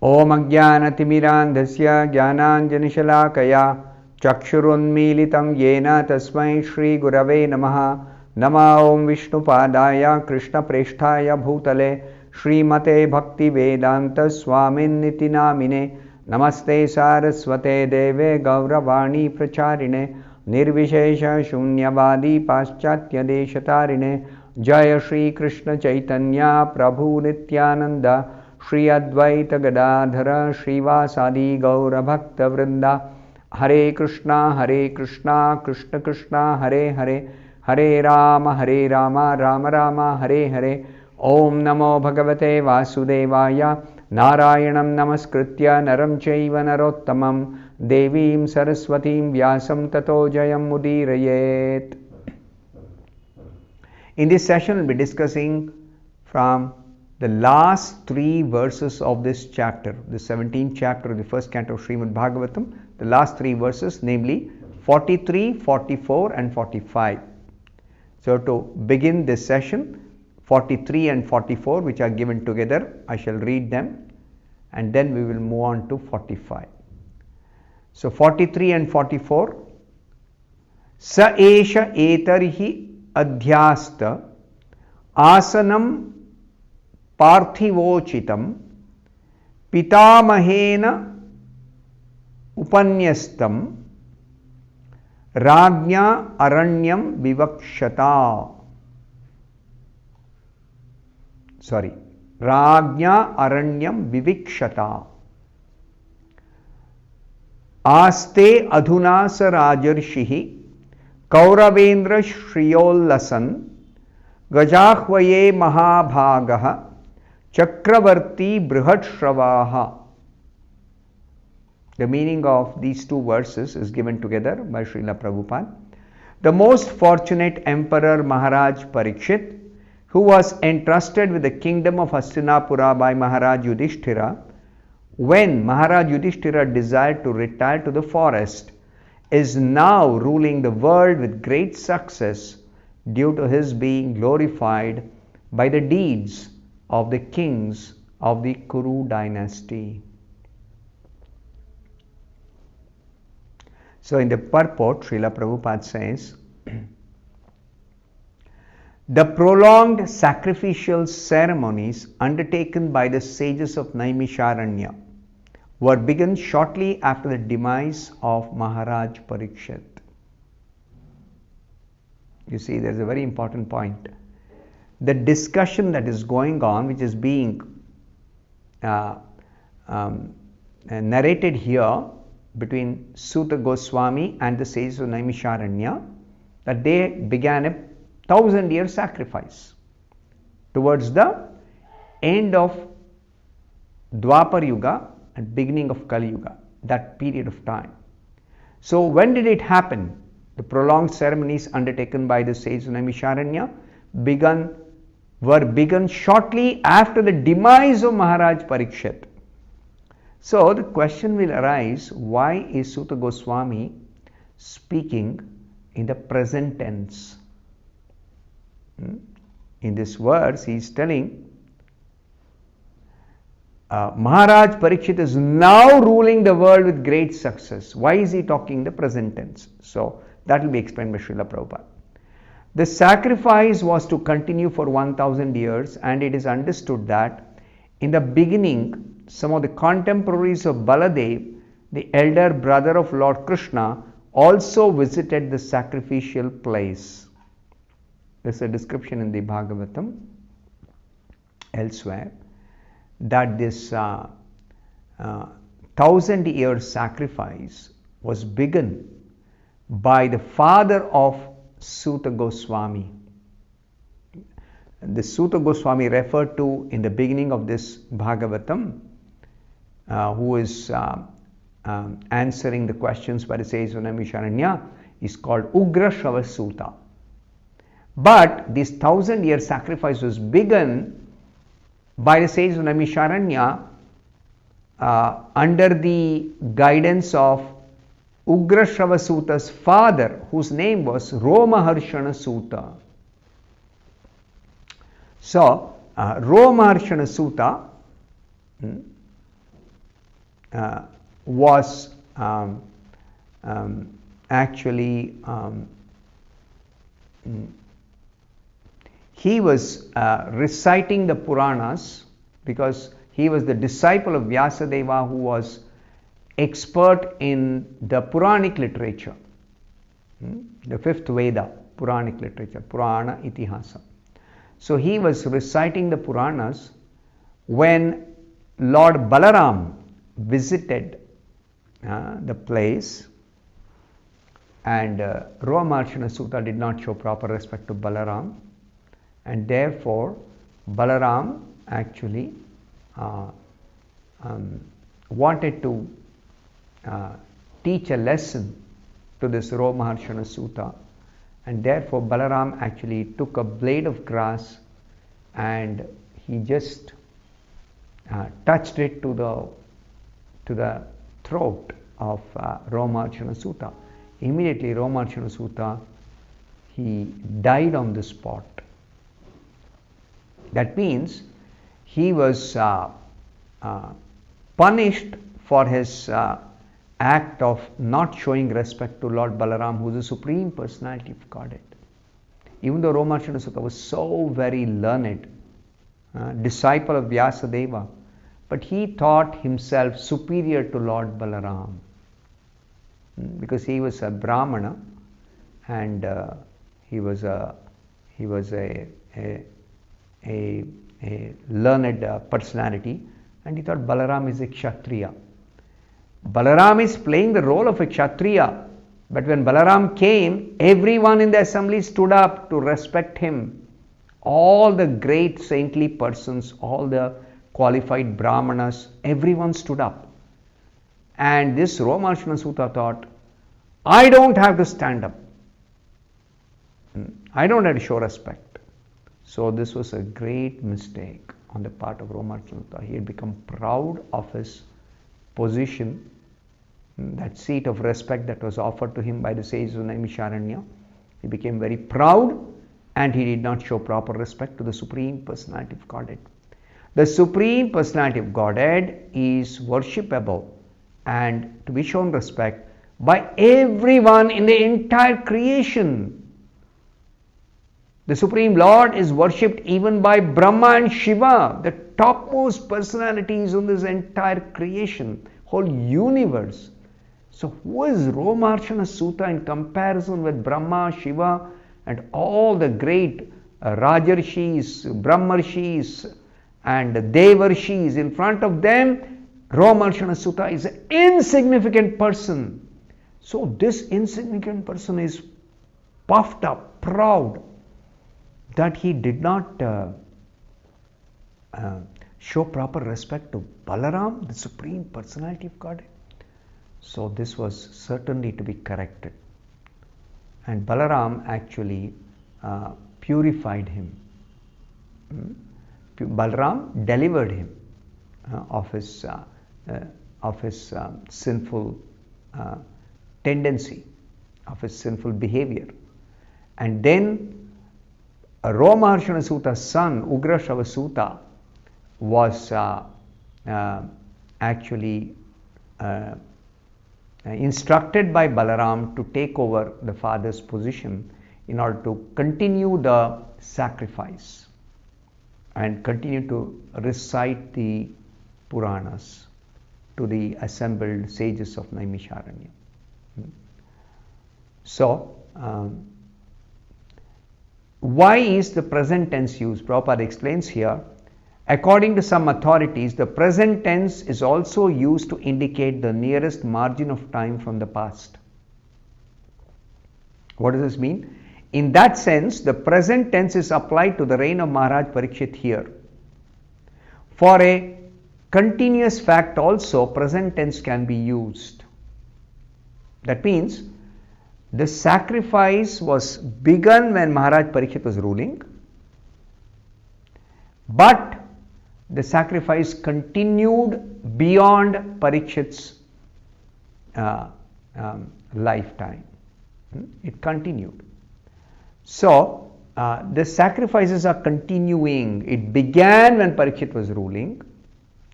Om Ajnanatimirandhasya Jnananjanishalaakaya Chakshurunmilitam Yena Tasmai Shri Gurave Namaha. Nama Om Vishnupadaya Krishna Presthaya Bhutale Srimate Bhaktivedanta Swaminiti Namine Namaste Saraswate Deve Gauravani Pracharine Nirvishesha Shunyavadi Paschatya Deshatarine Jaya Shri Krishna Chaitanya Prabhu Nityananda Shri Advaita Gadadhara Srivasadi Gaura Bhakta Vrinda Hare Krishna Krishna Krishna Hare Hare Hare Rama Rama Rama Hare Hare Om Namo Bhagavate Vasudevaya Narayanam Namaskritya Naram Chaiva Narottamam Devim Saraswatim Vyasam Tato Jayam Mudirayet. In this session, we'll be discussing from the last 3 verses of this chapter, the 17th chapter of the first canto of Srimad Bhagavatam, the last 3 verses, namely 43, 44 and 45. So to begin this session, 43 and 44, which are given together, I shall read them and then we will move on to 45. So 43 and 44. Sa esha etarhi adhyasta asanam parthivochitam pitamahena upanyastam rajnya aranyam vivakshata. Rajnya aranyam vivikshata. Aste adhuna sa rajarshihi kauravendra shriyollasan gajahvaye mahabhagaha chakravarti brihatshavaha. The meaning of these 2 verses is given together by Srila Prabhupada. The most fortunate Emperor Maharaj Parikshit, who was entrusted with the kingdom of Hastinapura by Maharaj Yudhishthira, when Maharaj Yudhishthira desired to retire to the forest, is now ruling the world with great success due to his being glorified by the deeds of the kings of the Kuru dynasty. So in the purport, Srila Prabhupada says, the prolonged sacrificial ceremonies undertaken by the sages of Naimisharanya were begun shortly after the demise of Maharaj Parikshit. You see, there is a very important point. The discussion that is going on, which is being narrated here between Suta Goswami and the sages of Naimisharanya, that they began a 1000-year sacrifice towards the end of Dwapar Yuga and beginning of Kali Yuga, that period of time. So when did it happen? The prolonged ceremonies undertaken by the sages of Naimisharanya were begun shortly after the demise of Maharaj Parikshit. So the question will arise, why is Suta Goswami speaking in the present tense? In this verse, he is telling Maharaj Parikshit is now ruling the world with great success. Why is he talking in the present tense? So that will be explained by Srila Prabhupada. The sacrifice was to continue for 1000 years, and it is understood that in the beginning, some of the contemporaries of Baladev, the elder brother of Lord Krishna, also visited the sacrificial place. There is a description in the Bhagavatam elsewhere that this 1000-year sacrifice was begun by the father of Suta Goswami. The Suta Goswami referred to in the beginning of this Bhagavatam, who is answering the questions by the sages of Naimisharanya, is called Ugra Suta. But this 1000-year sacrifice was begun by the sages of Naimisharanya under the guidance of Ugra Suta's father, whose name was Romasuta. So, Romasuta was actually he was reciting the Puranas, because he was the disciple of Vyasadeva, who was expert in the Puranic literature, the fifth Veda, Puranic literature, Purana Itihasa. So he was reciting the Puranas when Lord Balaram visited the place, and Romasuta did not show proper respect to Balaram, and therefore Balaram actually wanted to teach a lesson to this Romasuta, and therefore Balaram actually took a blade of grass and he just touched it to the throat of Romasuta. Immediately Romasuta, he died on the spot. That means he was punished for his act of not showing respect to Lord Balaram, who is the Supreme Personality of Godhead. Even though Romasuta was so very learned, disciple of Vyasadeva, but he thought himself superior to Lord Balaram, because he was a Brahmana, and he was a learned personality, and he thought Balaram is a Kshatriya. Balaram is playing the role of a Kshatriya, but when Balaram came, everyone in the assembly stood up to respect him. All the great saintly persons, all the qualified Brahmanas, everyone stood up. And this Romasuta thought, I don't have to stand up. I don't have to show respect. So this was a great mistake on the part of Romasuta. He had become proud of his position, that seat of respect that was offered to him by the sages of Naimisharanya. He became very proud, and he did not show proper respect to the Supreme Personality of Godhead. The Supreme Personality of Godhead is worshipable and to be shown respect by everyone in the entire creation. The Supreme Lord is worshipped even by Brahma and Shiva, the topmost personalities in this entire creation, whole universe. So who is Romasuta in comparison with Brahma, Shiva, and all the great Rajarshis, Brahmarshis, and Devarshis? In front of them, Romasuta is an insignificant person. So this insignificant person is puffed up, proud, that he did not show proper respect to Balaram, the Supreme Personality of Godhead. So this was certainly to be corrected. And Balaram actually purified him. Balaram delivered him of his sinful tendency, of his sinful behavior. And then Romashanasuta's son, Ugrashavasuta, was actually instructed by Balaram to take over the father's position in order to continue the sacrifice and continue to recite the Puranas to the assembled sages of Naimisharanya. So, why is the present tense used? Prabhupada explains here. According to some authorities, the present tense is also used to indicate the nearest margin of time from the past. What does this mean? In that sense, the present tense is applied to the reign of Maharaj Parikshit here. For a continuous fact also, present tense can be used. That means the sacrifice was begun when Maharaj Parikshit was ruling, but the sacrifice continued beyond Parikshit's lifetime. It continued. So, the sacrifices are continuing. It began when Parikshit was ruling,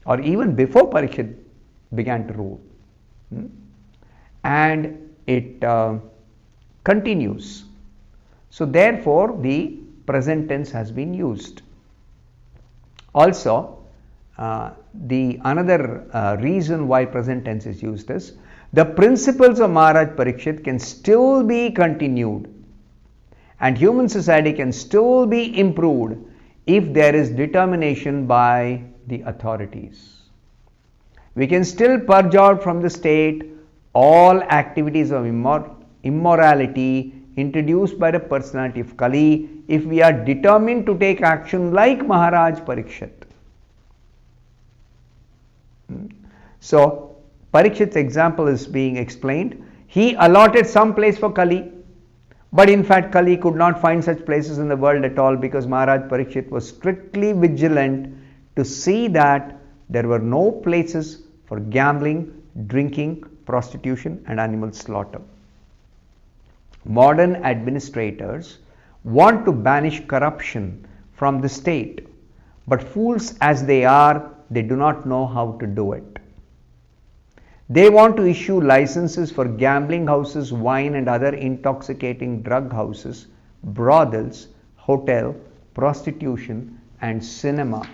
or even before Parikshit began to rule. And it continues. So therefore the present tense has been used. Also, the another reason why present tense is used is the principles of Maharaj Parikshit can still be continued and human society can still be improved if there is determination by the authorities. We can still purge out from the state all activities of immorality introduced by the personality of Kali if we are determined to take action like Maharaj Parikshit. So, Parikshit's example is being explained. He allotted some place for Kali, but in fact Kali could not find such places in the world at all because Maharaj Parikshit was strictly vigilant to see that there were no places for gambling, drinking, prostitution and animal slaughter. Modern administrators want to banish corruption from the state, but fools as they are, they do not know how to do it. They want to issue licenses for gambling houses, wine and other intoxicating drug houses, brothels, hotel, prostitution and cinema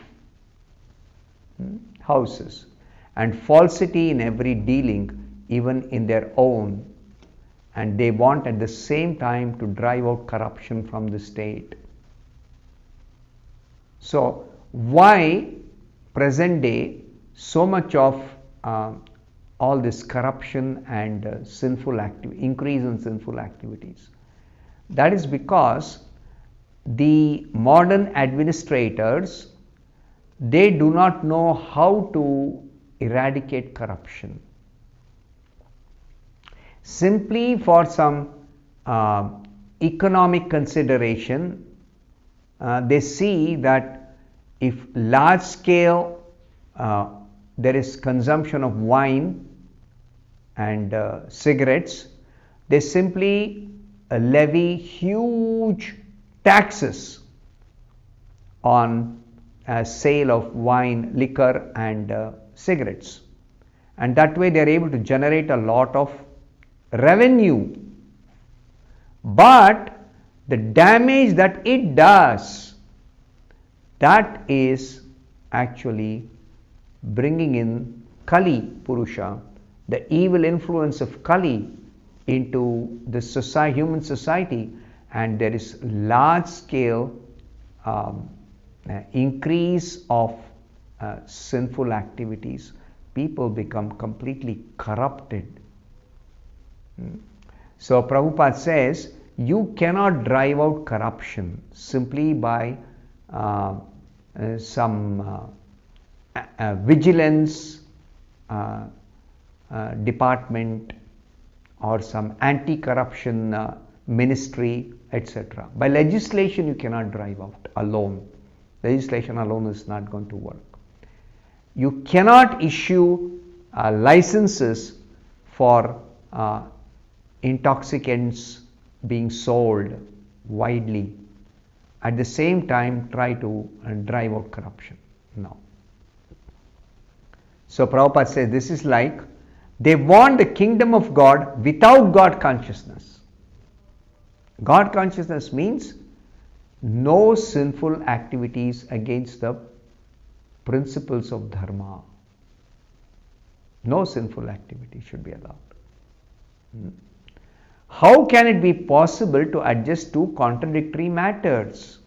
houses, and falsity in every dealing, even in their own. And they want at the same time to drive out corruption from the state. So why present day so much of all this corruption and increase in sinful activities? That is because the modern administrators, they do not know how to eradicate corruption. Simply for some economic consideration, they see that if large scale there is consumption of wine and cigarettes, they simply levy huge taxes on sale of wine, liquor and cigarettes, and that way they are able to generate a lot of revenue. But the damage that it does, that is actually bringing in Kali Purusha, the evil influence of Kali into the human society, and there is large scale increase of sinful activities. People become completely corrupted. So Prabhupada says you cannot drive out corruption simply by some vigilance department or some anti-corruption ministry, etc. By legislation you cannot drive out alone. Legislation alone is not going to work. You cannot issue licenses for intoxicants being sold widely, at the same time try to drive out corruption. No. So Prabhupada says this is like they want the kingdom of God without God consciousness. God consciousness means no sinful activities against the principles of dharma. No sinful activity should be allowed. How can it be possible to adjust two contradictory matters?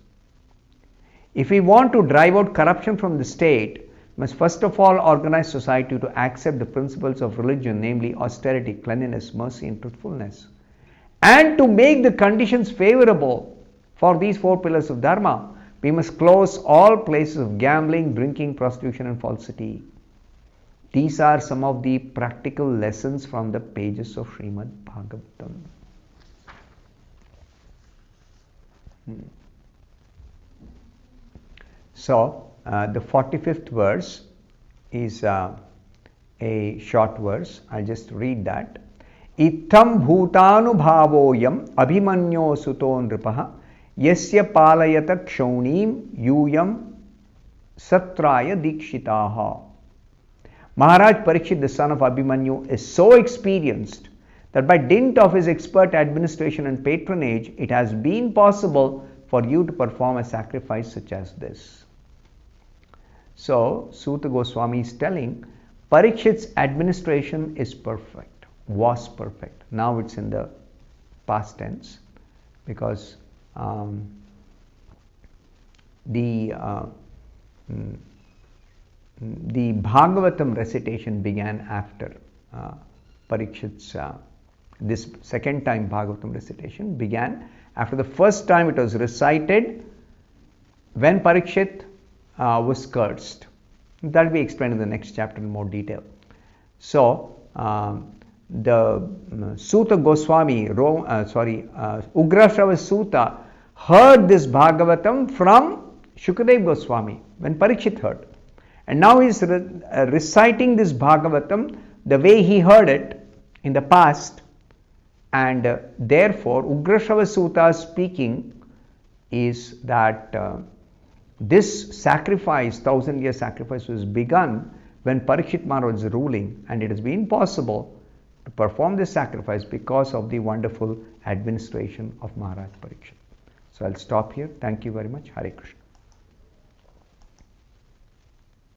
If we want to drive out corruption from the state, we must first of all organize society to accept the principles of religion, namely austerity, cleanliness, mercy and truthfulness, and to make the conditions favorable for these four pillars of dharma. We must close all places of gambling, drinking, prostitution and falsity. These are some of the practical lessons from the pages of Srimad Bhagavatam. So, the 45th verse is a short verse. I'll just read that. Itham bhutanubhavoyam abhimanyo suto nripaha yasya palayata kshaunim yuyam satraya dikshitaha. Maharaj Parikshit, the son of Abhimanyu, is so experienced that by dint of his expert administration and patronage, it has been possible for you to perform a sacrifice such as this. So, Suta Goswami is telling Parikshit's administration is perfect, was perfect. Now it's in the past tense because the Bhagavatam recitation began after Parikshit's this second time Bhagavatam recitation began after the first time it was recited when Parikshit was cursed. That will be explained in the next chapter in more detail. So, the Suta Goswami, Ugrashrava Suta heard this Bhagavatam from Shukadev Goswami when Parikshit heard. And now he is reciting this Bhagavatam the way he heard it in the past. And therefore, Ugrashrava Suta speaking is that this sacrifice, 1,000-year sacrifice, was begun when Parikshit Maharaj was ruling, and it has been possible to perform this sacrifice because of the wonderful administration of Maharaj Parikshit. So I'll stop here. Thank you very much. Hare Krishna.